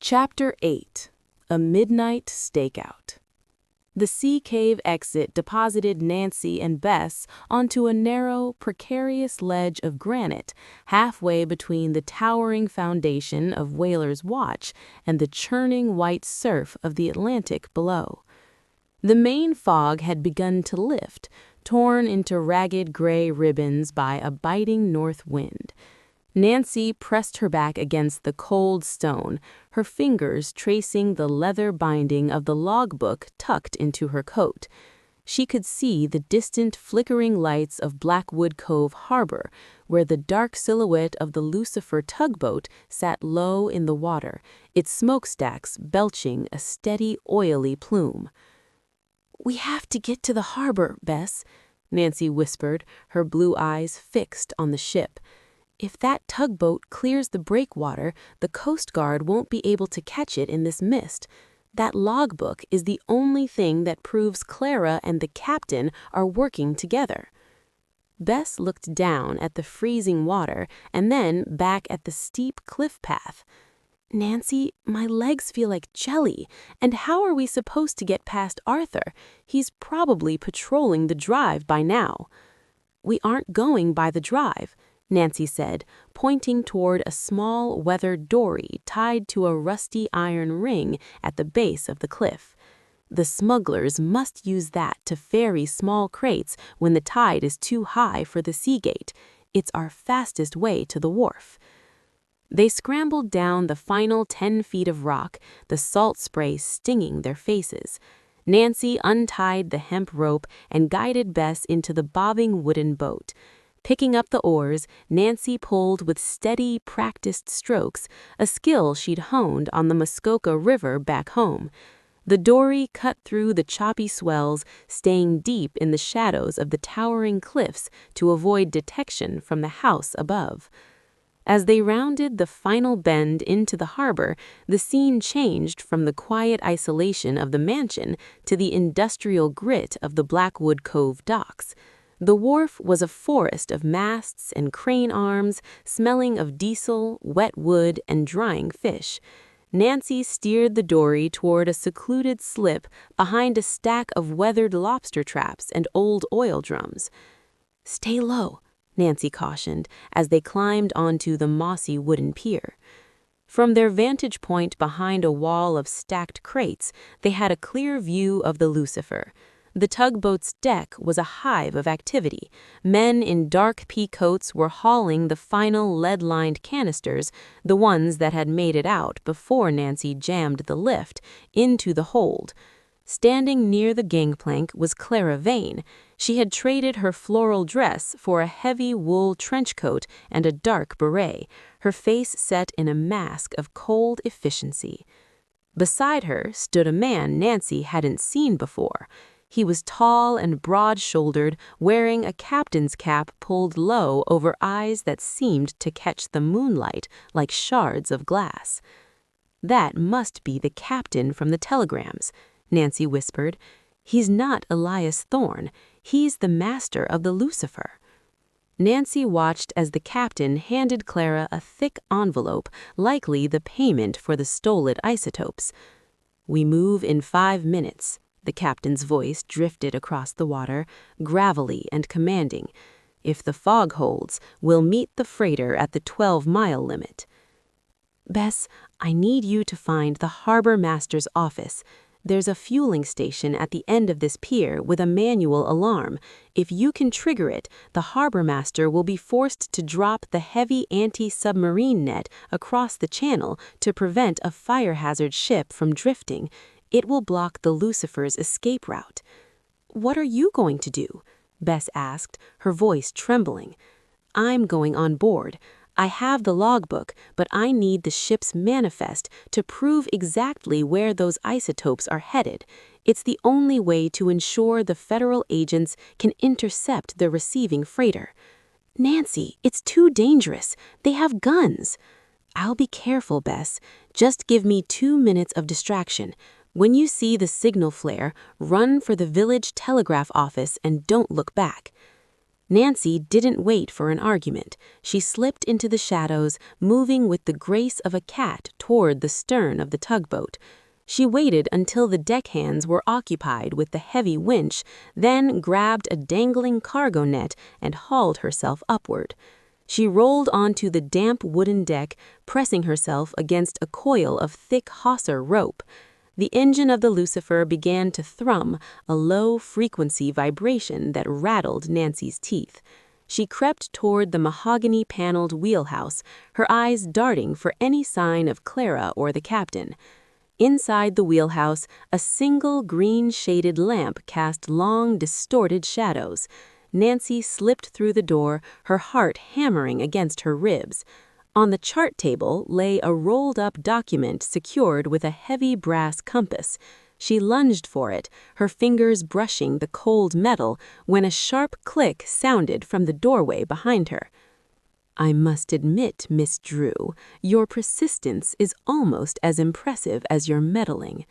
Chapter 8. A Midnight Stakeout. The sea cave exit deposited Nancy and Bess onto a narrow, precarious ledge of granite halfway between the towering foundation of Whaler's Watch and the churning white surf of the Atlantic below. The main fog had begun to lift, torn into ragged gray ribbons by a biting north wind. Nancy pressed her back against the cold stone, her fingers tracing the leather binding of the logbook tucked into her coat. She could see the distant flickering lights of Blackwood Cove harbor, where the dark silhouette of the Lucifer tugboat sat low in the water, its smokestacks belching a steady, oily plume. "We have to get to the harbor, Bess," Nancy whispered, her blue eyes fixed on the ship. "If that tugboat clears the breakwater, the Coast Guard won't be able to catch it in this mist. That logbook is the only thing that proves Clara and the captain are working together." Bess looked down at the freezing water and then back at the steep cliff path. "Nancy, my legs feel like jelly, and how are we supposed to get past Arthur? He's probably patrolling the drive by now." "We aren't going by the drive," Nancy said, pointing toward a small weathered dory tied to a rusty iron ring at the base of the cliff. "The smugglers must use that to ferry small crates when the tide is too high for the sea gate. It's our fastest way to the wharf." They scrambled down the final 10 feet of rock, the salt spray stinging their faces. Nancy untied the hemp rope and guided Bess into the bobbing wooden boat. Picking up the oars, Nancy pulled with steady, practiced strokes, a skill she'd honed on the Muskoka River back home. The dory cut through the choppy swells, staying deep in the shadows of the towering cliffs to avoid detection from the house above. As they rounded the final bend into the harbor, the scene changed from the quiet isolation of the mansion to the industrial grit of the Blackwood Cove docks. The wharf was a forest of masts and crane arms, smelling of diesel, wet wood, and drying fish. Nancy steered the dory toward a secluded slip behind a stack of weathered lobster traps and old oil drums. "Stay low," Nancy cautioned as they climbed onto the mossy wooden pier. From their vantage point behind a wall of stacked crates, they had a clear view of the Lucifer. The tugboat's deck was a hive of activity. Men in dark pea coats were hauling the final lead-lined canisters, the ones that had made it out before Nancy jammed the lift, into the hold. Standing near the gangplank was Clara Vane. She had traded her floral dress for a heavy wool trench coat and a dark beret, her face set in a mask of cold efficiency. Beside her stood a man Nancy hadn't seen before. He was tall and broad-shouldered, wearing a captain's cap pulled low over eyes that seemed to catch the moonlight like shards of glass. "That must be the captain from the telegrams," Nancy whispered. "He's not Elias Thorne. He's the master of the Lucifer." Nancy watched as the captain handed Clara a thick envelope, likely the payment for the stolen isotopes. "We move in 5 minutes." The captain's voice drifted across the water, gravelly and commanding. "If the fog holds, we'll meet the freighter at the 12-mile limit." "Bess, I need you to find the harbor master's office. There's a fueling station at the end of this pier with a manual alarm. If you can trigger it, the harbor master will be forced to drop the heavy anti-submarine net across the channel to prevent a fire hazard ship from drifting. It will block the Lucifer's escape route." "What are you going to do?" Bess asked, her voice trembling. "I'm going on board. I have the logbook, but I need the ship's manifest to prove exactly where those isotopes are headed. It's the only way to ensure the federal agents can intercept the receiving freighter." "Nancy, it's too dangerous. They have guns." "I'll be careful, Bess. Just give me 2 minutes of distraction. When you see the signal flare, run for the village telegraph office and don't look back." Nancy didn't wait for an argument. She slipped into the shadows, moving with the grace of a cat toward the stern of the tugboat. She waited until the deckhands were occupied with the heavy winch, then grabbed a dangling cargo net and hauled herself upward. She rolled onto the damp wooden deck, pressing herself against a coil of thick hawser rope. The engine of the Lucifer began to thrum, a low-frequency vibration that rattled Nancy's teeth. She crept toward the mahogany-paneled wheelhouse, her eyes darting for any sign of Clara or the captain. Inside the wheelhouse, a single green-shaded lamp cast long, distorted shadows. Nancy slipped through the door, her heart hammering against her ribs. On the chart table lay a rolled-up document secured with a heavy brass compass. She lunged for it, her fingers brushing the cold metal, when a sharp click sounded from the doorway behind her. "I must admit, Miss Drew, your persistence is almost as impressive as your meddling."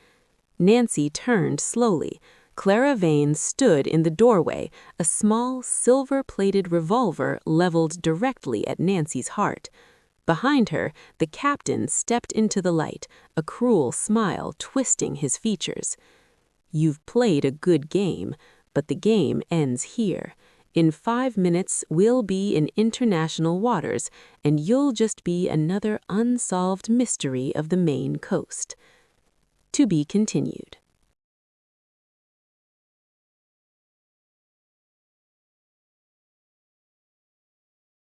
Nancy turned slowly. Clara Vane stood in the doorway, a small, silver-plated revolver leveled directly at Nancy's heart. Behind her, the captain stepped into the light, a cruel smile twisting his features. "You've played a good game, but the game ends here. In 5 minutes, we'll be in international waters, and you'll just be another unsolved mystery of the Maine coast." To be continued.